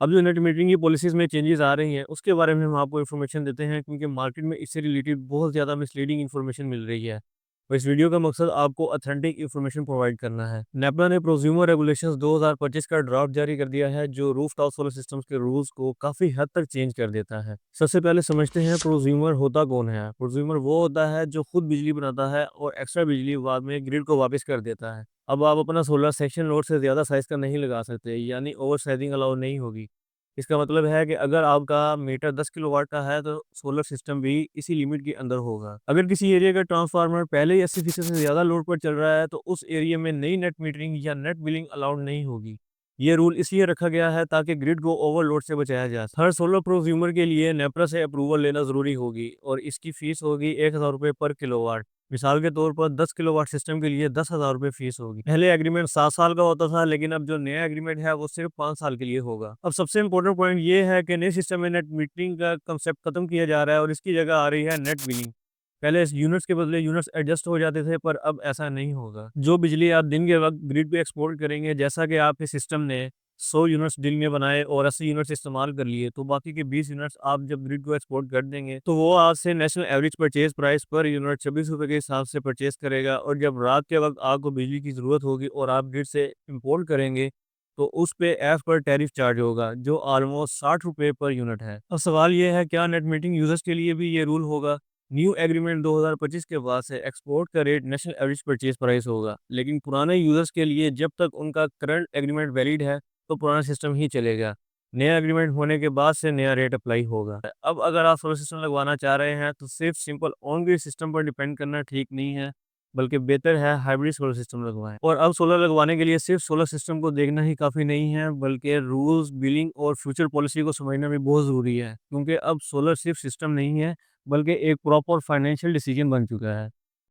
अब जो net metering की पॉलिसीज़ में चेंजेज़ आ रही हैं, उसके बारे में हम आपको इन्फॉर्मेशन देते हैं क्योंकि मार्केट में इससे रिलेटेड बहुत ज़्यादा मिसलीडिंग इन्फॉर्मेशन मिल रही है। और इस वीडियो का मकसद आपको ऑथेंटिक इन्फॉर्मेशन प्रोवाइड करना है। नेपला ने प्रोज्यूमर रेगुलेशंस 2025 का ड्राफ्ट जारी कर दिया है, जो रूफटॉप सोलर सिस्टम्स के रूल्स को काफ़ी हद तक चेंज कर देता है। सबसे पहले समझते हैं प्रोज्यूमर होता कौन है। प्रोज्यूमर वो होता है जो खुद बिजली बनाता है और एक्स्ट्रा बिजली बाद में ग्रिड को वापस कर देता है। अब आप अपना सोलर सेक्शन लोड से ज़्यादा साइज़ का नहीं लगा सकते, यानी ओवर साइजिंग अलाउ नहीं होगी। इसका मतलब है कि अगर आपका मीटर 10 किलोवाट का है तो सोलर सिस्टम भी इसी लिमिट के अंदर होगा। अगर किसी एरिया का ट्रांसफार्मर पहले ही 80% से ज़्यादा लोड पर चल रहा है तो उस एरिया में नई नेट मीटरिंग या नेट बिलिंग अलाउड नहीं होगी। ये रूल इसलिए रखा गया है ताकि ग्रिड को ओवरलोड से बचाया जा सके। हर सोलर प्रोज्यूमर के लिए नेपरा से अप्रूवल लेना ज़रूरी होगी और इसकी फ़ीस होगी ₹1000 पर किलोवाट। मिसाल के तौर पर 10 किलोवाट सिस्टम के लिए ₹10,000 फीस होगी। पहले एग्रीमेंट 7 साल का होता था, लेकिन अब जो नया एग्रीमेंट है वो सिर्फ 5 साल के लिए होगा। अब सबसे इम्पोर्टेंट पॉइंट ये है कि नए सिस्टम में नेट मीटरिंग का कंसेप्ट खत्म किया जा रहा है और इसकी जगह आ रही है नेट बिलिंग। पहले इस यूनिट्स के बदले यूनिट्स एडजस्ट हो जाते थे, पर अब ऐसा नहीं होगा। जो बिजली आप दिन के वक्त ग्रिड पे एक्सपोर्ट करेंगे, जैसा कि आपके सिस्टम ने 100 यूनिट्स दिन में बनाए और 80 यूनिट्स इस्तेमाल कर लिए, तो बाकी के 20 यूनिट्स आप जब ग्रिड को एक्सपोर्ट कर देंगे, तो वो आज से national average purchase price per unit ₹26 के हिसाब से परचेज करेगा और जब रात के वक्त आपको बिजली की ज़रूरत होगी और आप ग्रिड से इम्पोर्ट करेंगे, तो उस पे एज़ पर टैरिफ चार्ज होगा, जो ऑलमोस्ट ₹60 पर यूनिट है। अब सवाल ये है, क्या नेट मीटरिंग यूज़र्स के लिए भी ये रूल होगा? न्यू एग्रीमेंट 2025 के बाद से एक्सपोर्ट का rate national average purchase price होगा, लेकिन पुराने यूज़र्स के लिए जब तक उनका करंट एग्रीमेंट वैलिड है, तो पुराना सिस्टम ही चलेगा। नया एग्रीमेंट होने के बाद से नया रेट अप्लाई होगा। अब अगर आप सोलर सिस्टम लगवाना चाह रहे हैं, तो सिर्फ सिंपल ऑन ग्रिड सिस्टम पर डिपेंड करना ठीक नहीं है, बल्कि बेहतर है हाइब्रिड सोलर सिस्टम लगवाएँ। और अब सोलर लगवाने के लिए सिर्फ सोलर सिस्टम को देखना ही काफ़ी नहीं है, बल्कि रूल्स, बिलिंग और फ्यूचर पॉलिसी को समझना भी बहुत ज़रूरी है, क्योंकि अब सोलर सिर्फ सिस्टम नहीं है, बल्कि एक प्रॉपर फाइनेंशियल डिसीजन बन चुका है।